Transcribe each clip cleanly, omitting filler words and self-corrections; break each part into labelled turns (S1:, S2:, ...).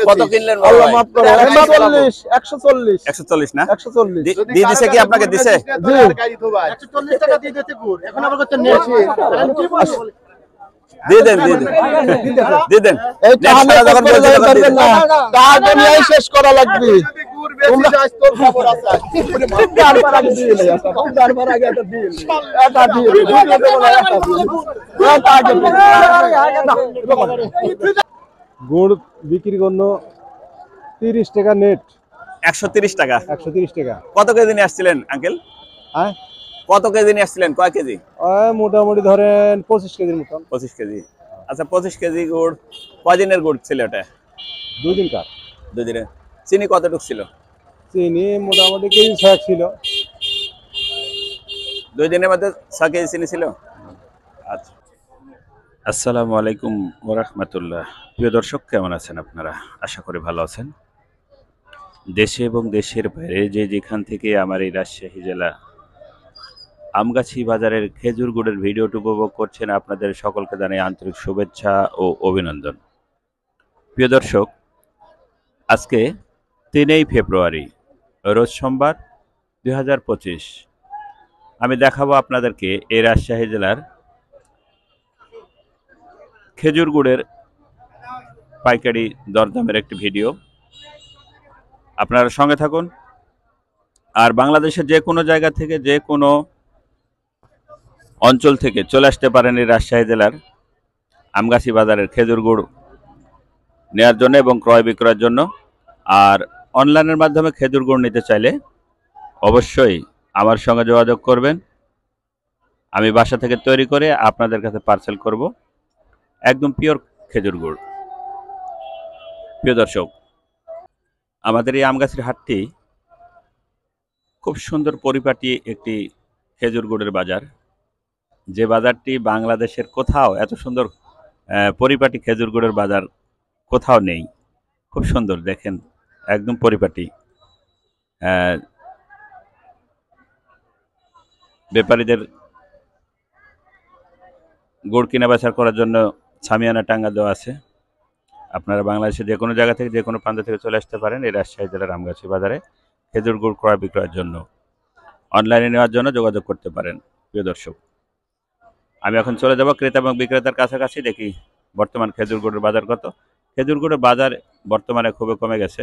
S1: কত কিনলেন? 140 না? দিয়ে দিছে কি আপনাকে? দিছে দিয়ে দেন দিয়ে দেন।
S2: শেষ করা লাগবে।
S3: গুড় বিক্রি করলো 30 টাকা নেট।
S1: 130 টাকা।
S3: 130 টাকা।
S1: কত কেজি নিয়ে আসছিলেন আঙ্কেল?
S3: হ্যাঁ,
S1: কত কেজি নিয়ে আসছিলেন? কয় কেজি?
S3: মোটামুটি ধরেন 25 কেজির মতন।
S1: 25 কেজি। আচ্ছা, 25 কেজি গুড় কয়দিনের গুড় ছিল এটা?
S3: 2 দিন কার।
S1: 2 দিনে। চিনি কতটুকু ছিল?
S3: চিনি মোটামুটি কেজি 6 ছিল।
S1: 2 দিনের মধ্যে 6 কেজি চিনি ছিল। আচ্ছা। আসসালামু আলাইকুম ওয়া রাহমাতুল্লাহ। প্রিয় দর্শক, কেমন আছেন আপনারা? আশা করি ভালো আছেন। দেশে এবং দেশের বাইরে যে যেখান থেকে আমার এই রাজশাহী জেলা আমগাছি বাজারের খেজুর গুড়ের ভিডিওটি উপভোগ করছেন, আপনাদের সকলকে জানাই আন্তরিক শুভেচ্ছা ও অভিনন্দন। প্রিয় দর্শক, আজকে 3 ফেব্রুয়ারি, রোজ সোমবার, 2025। আমি দেখাবো আপনাদেরকে এই রাজশাহী জেলার খেজুর গুড়ের পাইকারি দরদামের একটি ভিডিও। আপনারা সঙ্গে থাকুন। আর বাংলাদেশের যে কোনো জায়গা থেকে, যে কোনো অঞ্চল থেকে চলে আসতে পারেন এই রাজশাহী জেলার আমগাছি বাজারের খেজুর গুড় নেওয়ার জন্য এবং ক্রয় বিক্রয়ের জন্য। আর অনলাইনের মাধ্যমে খেজুর গুড় নিতে চাইলে অবশ্যই আমার সঙ্গে যোগাযোগ করবেন। আমি বাসা থেকে তৈরি করে আপনাদের কাছে পার্সেল করব, একদম পিওর খেজুর গুড়। প্রিয় দর্শক, আমাদের এই আমগাছির হাটটি খুব সুন্দর পরিপাটি একটি খেজুর গুড়ের বাজার। যে বাজারটি বাংলাদেশের কোথাও এত সুন্দর পরিপাটি খেজুর গুড়ের বাজার কোথাও নেই। খুব সুন্দর, দেখেন, একদম পরিপাটি। ব্যাপারীদের গুড় কিনা বেচা করার জন্য ছামিয়ানা টাঙ্গা দেওয়া আছে। আপনারা বাংলাদেশের যে কোনো জায়গা থেকে, যে কোনো প্রান্ত থেকে চলে আসতে পারেন এই রাজশাহী জেলার আমগাছি বাজারে খেজুর গুড় ক্রয় বিক্রয়ের জন্য। অনলাইনে নেওয়ার জন্য যোগাযোগ করতে পারেন। প্রিয় দর্শক, আমি এখন চলে যাব ক্রেতা এবং বিক্রেতার কাছাকাছি, দেখি বর্তমান খেজুর গুড়ের বাজার কত। খেজুর গুড়ের বাজার বর্তমানে খুবই কমে গেছে।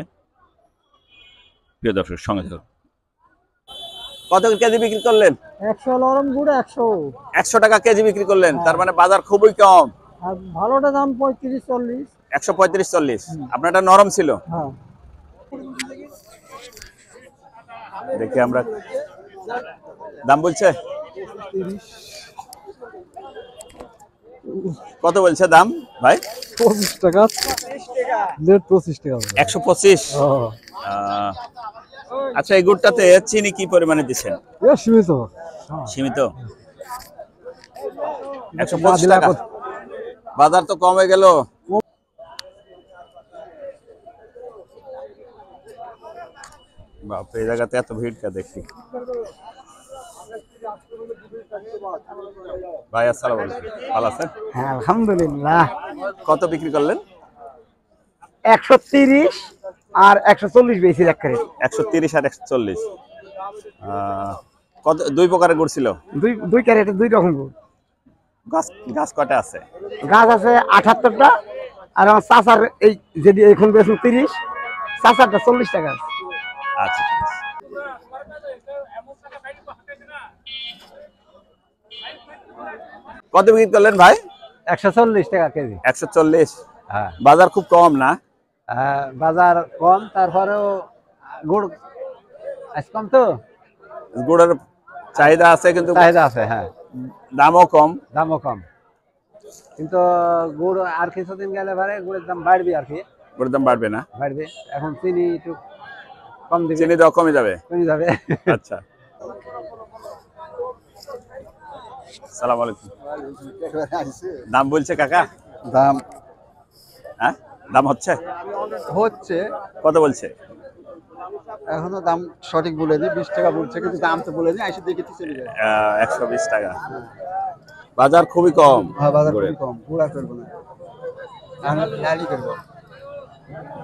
S1: প্রিয় দর্শক, সঙ্গে থাকুন। কত কেজি বিক্রি করলেন?
S2: 100 নরম গুড় 100।
S1: 100 টাকা কেজি বিক্রি করলেন। তার মানে বাজার খুবই কম।
S2: আর ভালোটা দাম 35-40।
S1: 135-40। আপনারটা নরম ছিল।
S2: হ্যাঁ,
S1: দেখি আমরা, দাম বলছে কত বলছে দাম ভাই?
S3: 25 টাকা। নেট 25 টাকা।
S1: 125। আচ্ছা, এই গুড়টাতে চিনি কি পরিমাণে দিচ্ছেন?
S3: সীমিত।
S1: সীমিত। 125 টাকা। বাজার তো কমে গেল। বাপ, এই জায়গাতে এত ভিড় কে দেখি। ভাই আসসালামু আলাইকুম, ভালো আছেন?
S2: হ্যাঁ, আলহামদুলিল্লাহ।
S1: কত বিক্রি করলেন?
S2: 130 আর 140 বেশি রাখরে।
S1: 130 আর 140। কত, 2 প্রকারের গুড় ছিল?
S2: দুই ক্যারেটে 2 রকম গুড়।
S1: গাছ কয়টা আছে?
S2: গাছ আছে 78টা। আর আমার চাচার এই যদি এখন বেচুন 30, চাচারটা 40 টাকা।
S1: আচ্ছা, কত বিক্রি করলেন ভাই?
S2: 140 টাকা কেজি।
S1: 140।
S2: হ্যাঁ,
S1: বাজার খুব কম না?
S2: বাজার কম, তারপরেও গুড় আজ কম তো।
S1: গুড়ের চাহিদা আছে, কিন্তু
S2: চাহিদা আছে। হ্যাঁ,
S1: দামও কম।
S2: দামও কম, কিন্তু গুড় আর কিছুদিন গেলে পরে গুড়ের দাম বাড়বে। আর কি
S1: গুড়ের দাম বাড়বে না?
S2: বাড়বে। এখন চিনি একটু কম দিবে।
S1: চিনি দাও কমে যাবে।
S2: কমে যাবে।
S1: আচ্ছা, সালাম আলাইকুম। দাম বলছে কাকা?
S2: দাম
S1: হ্যাঁ, দাম হচ্ছে? কত বলছে?
S2: এখনো দাম সঠিক বলে দিই, 20 টাকা বলছে, কিন্তু দাম তো বলে দিই, এসে দেখে চলে যায়।
S1: 120 টাকা। বাজার খুবই কম।
S2: হ্যাঁ, বাজার খুবই কম। গুড় আর করবো না।
S3: লালি করব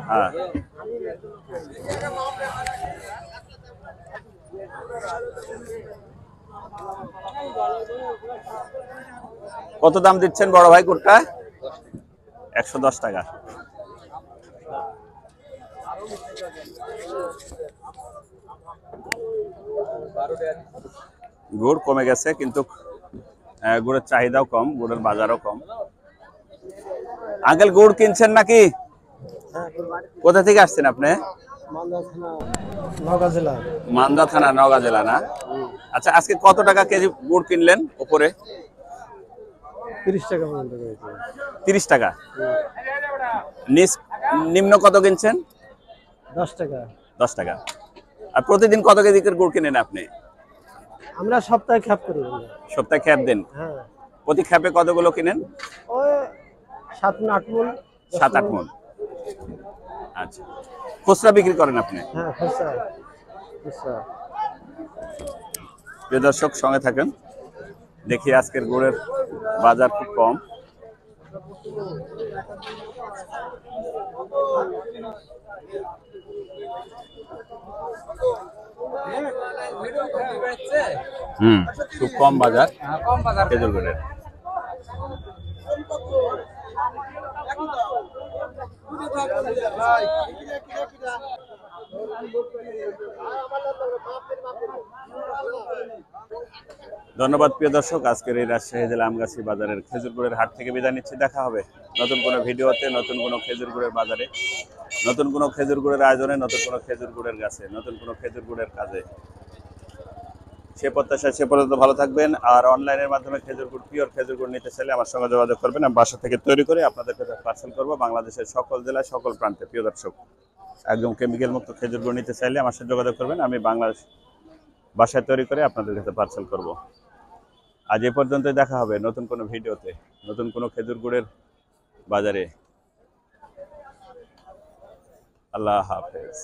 S1: হ্যাঁ, কত দাম দিচ্ছেন বড় ভাই গুড়টা? 110 টাকা। গুড় কমে গেছে, কিন্তু গুড়ের চাহিদাও কম, গুড়ের বাজারও কম। আঙ্কেল গুড় কিনছেন নাকি? কোথা থেকে আসছেন আপনি?
S3: নওগাঁ জেলা
S1: মান্দা থানা, নওগাঁ জেলা না? আচ্ছা, আজকে কত টাকা কেজি গুড় কিনলেন উপরে?
S3: 30 টাকা পর্যন্ত রয়েছে
S1: 30 টাকা। নিম্ন কত কিনছেন?
S3: 10 টাকা
S1: 10 টাকা। আর প্রতিদিন কত কেজি করে গুড় কিনেন আপনি?
S3: আমরা সপ্তাহে খ্যাপ করি
S1: সপ্তাহে খ্যাপ দেন?
S3: হ্যাঁ
S1: প্রতি খ্যাপে কতগুলো কিনেন?
S3: ওই 7-8 মণ
S1: 7-8 মণ। আচ্ছা, খুচরা বিক্রি করেন আপনি?
S3: হ্যাঁ খুচরা খুচরা
S1: প্রিয় দর্শক, সঙ্গে থাকেন, দেখি আজকের গুড়ের বাজার খুব কম। খুব কম বাজার খেজুর গুড়ের। ধন্যবাদ প্রিয় দর্শক, আজকের এই রাজশাহী জেলা আমগাছি বাজারের খেজুর গুড়ের হাট থেকে বিদায় নিচ্ছি। দেখা হবে নতুন কোনো ভিডিওতে, নতুন কোনো খেজুর গুড়ের বাজারে, নতুন কোনো খেজুর গুড়ের আয়োজনে, নতুন কোনো খেজুর গুড়ের গাছে, নতুন কোনো খেজুর গুড়ের কাজে। সে প্রত্যাশা, সে পর্যন্ত ভালো থাকবেন। আর অনলাইনের মাধ্যমে খেজুর গুড়, পিওর খেজুর গুড় নিতে চাইলে আমার সঙ্গে যোগাযোগ করবেন। আমি বাসা থেকে তৈরি করে আপনাদের কাছে পার্সেল করবো বাংলাদেশের সকল জেলায়, সকল প্রান্তে। প্রিয় দর্শক, একদম কেমিক্যাল মুক্ত খেজুর গুড় নিতে চাইলে আমার সাথে যোগাযোগ করবেন। আমি বাংলাদেশ বাসায় তৈরি করে আপনাদের কাছে পার্সেল করব। আজ এ পর্যন্তই, দেখা হবে নতুন কোনো ভিডিওতে, নতুন কোনো খেজুর গুড়ের বাজারে। আল্লাহ হাফেজ।